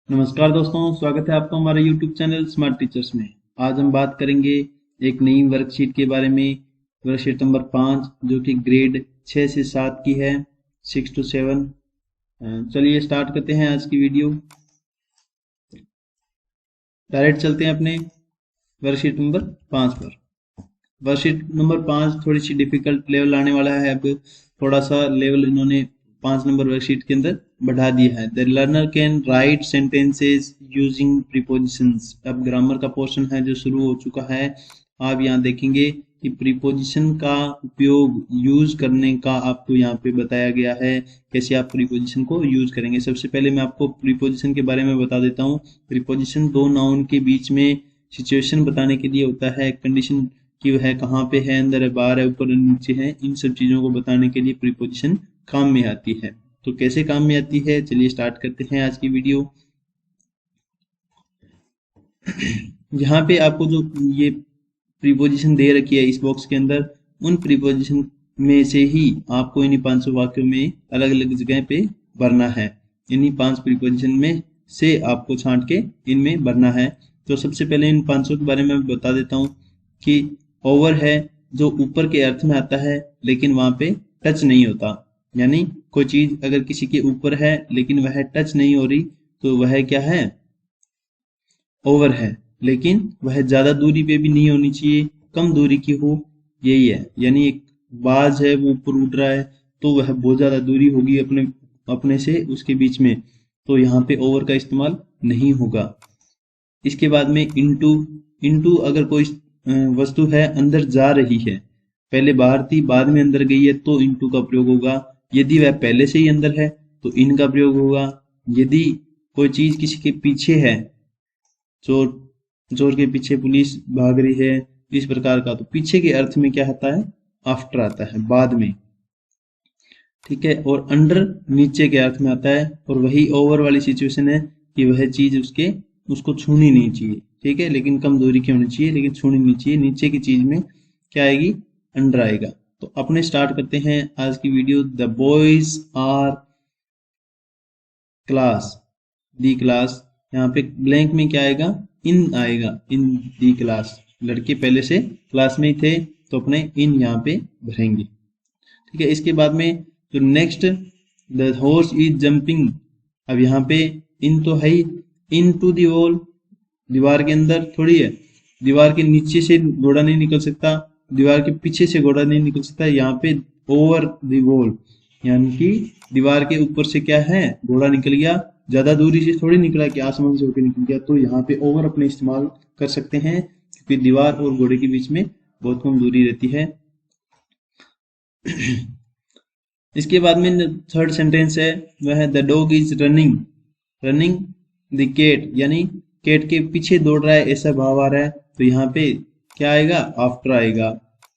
नमस्कार दोस्तों, स्वागत है आपका हमारे YouTube चैनल स्मार्ट टीचर्स में। आज हम बात करेंगे एक नई वर्कशीट के बारे में, वर्कशीट नंबर 5 जो कि ग्रेड 6 से 7 की है, 6 to 7। चलिए स्टार्ट करते हैं आज की वीडियो। डायरेक्ट चलते हैं अपने वर्कशीट नंबर 5 पर। वर्कशीट नंबर 5 थोड़ी सी डिफिकल्ट लेवल आने वाला है। अब थोड़ा सा लेवल इन्होंने 5 नंबर वर्कशीट के अंदर बढ़ा दिया है। The learner can write sentences using prepositions. अब ग्रामर का पोर्शन है जो शुरू हो चुका है। आप यहाँ देखेंगे कि प्रीपोजिशन का उपयोग यूज करने का आपको यहाँ पे बताया गया है, कैसे आप प्रीपोजिशन को यूज करेंगे। सबसे पहले मैं आपको प्रीपोजिशन के बारे में बता देता हूँ। प्रीपोजिशन दो नाउन के बीच में सिचुएशन बताने के लिए होता है। कंडीशन कि वह कहाँ पे है, अंदर है, बाहर है, ऊपर है, नीचे है, इन सब चीजों को बताने के लिए प्रीपोजिशन काम में आती है। तो कैसे काम में आती है, चलिए स्टार्ट करते हैं आज की वीडियो। यहाँ पे आपको जो ये प्रीपोजिशन दे रखी है इस बॉक्स के अंदर, उन प्रीपोजिशन में से ही आपको इन्हीं 500 वाक्यों में अलग अलग जगह पे भरना है। इन्हीं 5 प्रीपोजिशन में से आपको छांट के इनमें भरना है। तो सबसे पहले इन 500 के बारे में बता देता हूँ कि ओवर है जो ऊपर के अर्थ में आता है, लेकिन वहां पे टच नहीं होता। यानी कोई चीज अगर किसी के ऊपर है लेकिन वह टच नहीं हो रही तो वह क्या है, ओवर है। लेकिन वह ज्यादा दूरी पे भी नहीं होनी चाहिए, कम दूरी की हो, यही है। यानी एक बाज है वो ऊपर उड़ रहा है तो वह बहुत ज्यादा दूरी होगी अपने अपने से उसके बीच में, तो यहाँ पे ओवर का इस्तेमाल नहीं होगा। इसके बाद में इनटू। इनटू अगर कोई वस्तु है अंदर जा रही है, पहले बाहर थी बाद में अंदर गई है तो इनटू का प्रयोग होगा। यदि वह पहले से ही अंदर है तो इन का प्रयोग होगा। यदि कोई चीज किसी के पीछे है, चोर चोर के पीछे पुलिस भाग रही है, इस प्रकार का, तो पीछे के अर्थ में क्या आता है, आफ्टर आता है, बाद में। ठीक है। और अंडर नीचे के अर्थ में आता है। और वही ओवर वाली सिचुएशन है कि वह चीज उसको छूनी नहीं चाहिए। ठीक है, लेकिन कम दूरी की होनी चाहिए, लेकिन छूनी नहीं चाहिए। नीचे की चीज में क्या आएगी, अंडर आएगा। तो अपने स्टार्ट करते हैं आज की video. The boys are class, the class. यहाँ पे ब्लैंक में क्या आएगा, इन आएगा, इन दी क्लास। लड़के पहले से क्लास में ही थे तो अपने इन यहाँ पे भरेंगे। ठीक है। इसके बाद में तो next, the horse is jumping. अब यहाँ पे इन तो है ही, इन टू दी वॉल, दीवार के अंदर थोड़ी है। दीवार के नीचे से घोड़ा नहीं निकल सकता, दीवार के पीछे से घोड़ा नहीं निकल सकता। यहाँ पे ओवर दी वॉल, यानी कि दीवार के ऊपर से क्या है, घोड़ा निकल गया। ज्यादा दूरी से थोड़ी निकला कि आसमान से होकर निकल गया। तो यहाँ पे ओवर अपने इस्तेमाल कर सकते हैं क्योंकि दीवार और घोड़े के बीच में बहुत कम दूरी रहती है। इसके बाद में थर्ड सेंटेंस है वह है the dog is running, running the cat, यानी कैट के पीछे दौड़ रहा है ऐसा भाव आ रहा है। तो यहाँ पे क्या आएगा, आफ्टर आएगा।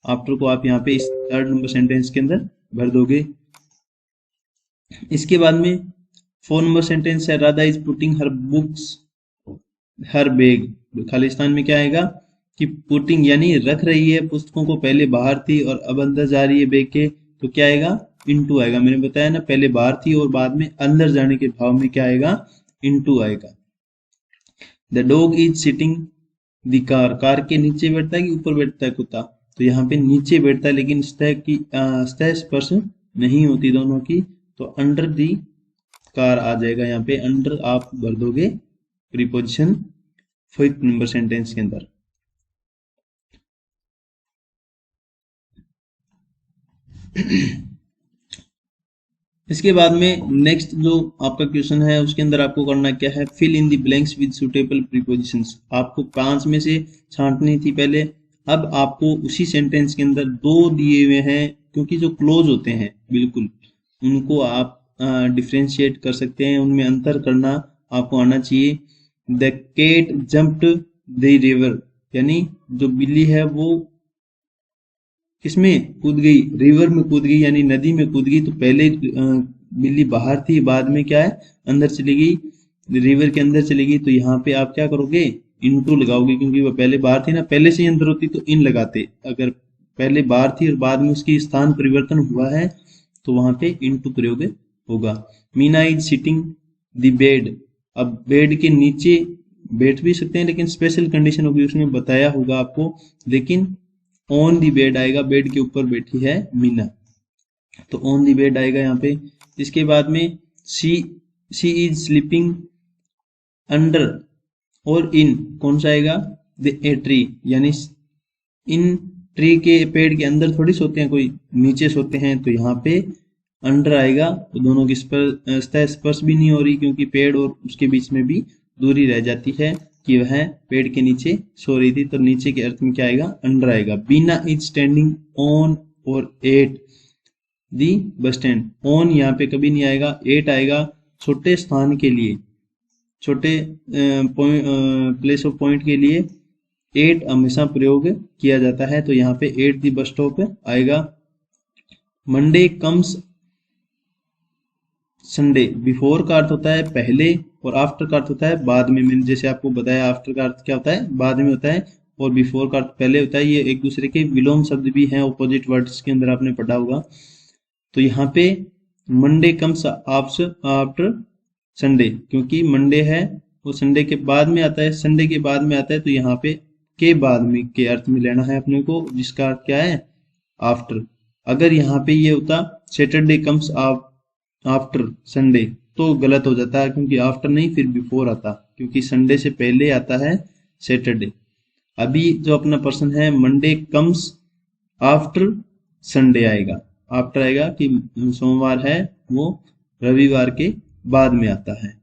आफ्टर को आप यहाँ पे इस थर्ड नंबर सेंटेंस के अंदर भर दोगे। इसके बाद में 4 नंबर सेंटेंस है Radha is putting her books her bag. Khalistan में क्या आएगा कि पुटिंग यानी रख रही है पुस्तकों को, पहले बाहर थी और अब अंदर जा रही है बैग के, तो क्या आएगा, इनटू आएगा। मैंने बताया ना, पहले बाहर थी और बाद में अंदर जाने के भाव में क्या आएगा, इनटू आएगा। The dog is sitting the car, car के नीचे बैठता है कि ऊपर बैठता है कुत्ता, तो यहाँ पे नीचे बैठता है, लेकिन सतह स्पर्श नहीं होती दोनों की, तो अंडर दी कार आ जाएगा। यहाँ पे अंडर आप भर दोगे प्रीपोजिशन 5 नंबर सेंटेंस के अंदर। इसके बाद में नेक्स्ट जो आपका क्वेश्चन है उसके अंदर आपको करना क्या है, fill in the blanks with suitable prepositions. आपको 5 में से छांटनी थी पहले, अब आपको उसी सेंटेंस के अंदर 2 दिए हुए हैं, क्योंकि जो क्लोज होते हैं बिल्कुल उनको आप डिफ्रेंशिएट कर सकते हैं, उनमें अंतर करना आपको आना चाहिए। The cat jumped the river, यानी जो बिल्ली है वो किसमें कूद गई, रिवर में कूद गई, यानी नदी में कूद गई। तो पहले बिल्ली बाहर थी, बाद में क्या है, अंदर चली गई, रिवर के अंदर चली गई। तो यहाँ पे आप क्या करोगे, इनटू लगाओगे, क्योंकि वह पहले बाहर थी ना, पहले से ही अंदर होती तो इन लगाते। अगर पहले बाहर थी और बाद में उसकी स्थान परिवर्तन हुआ है तो वहां पे इनटू प्रयोग होगा। Meena is sitting the bed, अब बेड के नीचे बैठ भी सकते हैं, लेकिन स्पेशल कंडीशन होगी, उसमें बताया होगा आपको, लेकिन ऑन दी बेड आएगा, बेड के ऊपर बैठी है मीना, तो ऑन दी बेड आएगा यहाँ पे। इसके बाद में शी इज स्लीपिंग अंडर और इन, कौन सा आएगा, ए ट्री, यानी इन ट्री के पेड़ के अंदर थोड़ी सोते हैं, कोई नीचे सोते हैं, तो यहाँ पे अंडर आएगा, तो दोनों की स्पर्श भी नहीं हो रही, क्योंकि पेड़ और उसके बीच में भी दूरी रह जाती है कि वह पेड़ के नीचे सो रही थी, तो नीचे के अर्थ में क्या आएगा, अंडर आएगा। बीना इज स्टैंडिंग ऑन और at the bus stand, on यहाँ पे कभी नहीं आएगा, एट आएगा छोटे स्थान के लिए, छोटे प्लेस ऑफ पॉइंट के लिए एट हमेशा प्रयोग किया जाता है, तो यहाँ पे एट दी बस स्टॉप आएगा। मंडे कम्स संडे, बिफोर का अर्थ होता है पहले और आफ्टर का अर्थ होता है बाद में। मैंने जैसे आपको बताया आफ्टर का अर्थ क्या होता है, बाद में होता है, और बिफोर का अर्थ पहले होता है। ये एक दूसरे के विलोम शब्द भी हैं, ऑपोजिट वर्ड्स के अंदर आपने पढ़ा होगा। तो यहाँ पे मंडे कम्स आफ्टर संडे, क्योंकि मंडे है वो संडे के बाद में आता है, संडे के बाद में आता है, तो यहाँ पे के बाद में के अर्थ में लेना है अपने को, जिसका अर्थ क्या है, आफ्टर। अगर यहाँ पे ये होता सैटरडे कम्स आफ्टर संडे, तो गलत हो जाता है, क्योंकि आफ्टर नहीं फिर बिफोर आता, क्योंकि संडे से पहले आता है सैटरडे। अभी जो अपना पर्सन है, मंडे कम्स आफ्टर संडे आएगा, आफ्टर आएगा कि सोमवार है वो रविवार के बाद में आता है।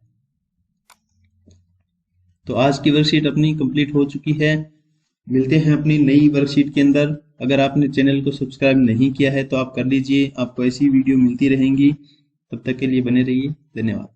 तो आज की वर्कशीट अपनी कंप्लीट हो चुकी है। मिलते हैं अपनी नई वर्कशीट के अंदर। अगर आपने चैनल को सब्सक्राइब नहीं किया है तो आप कर लीजिए, आपको ऐसी वीडियो मिलती रहेंगी। तब तक के लिए बने रहिए, धन्यवाद।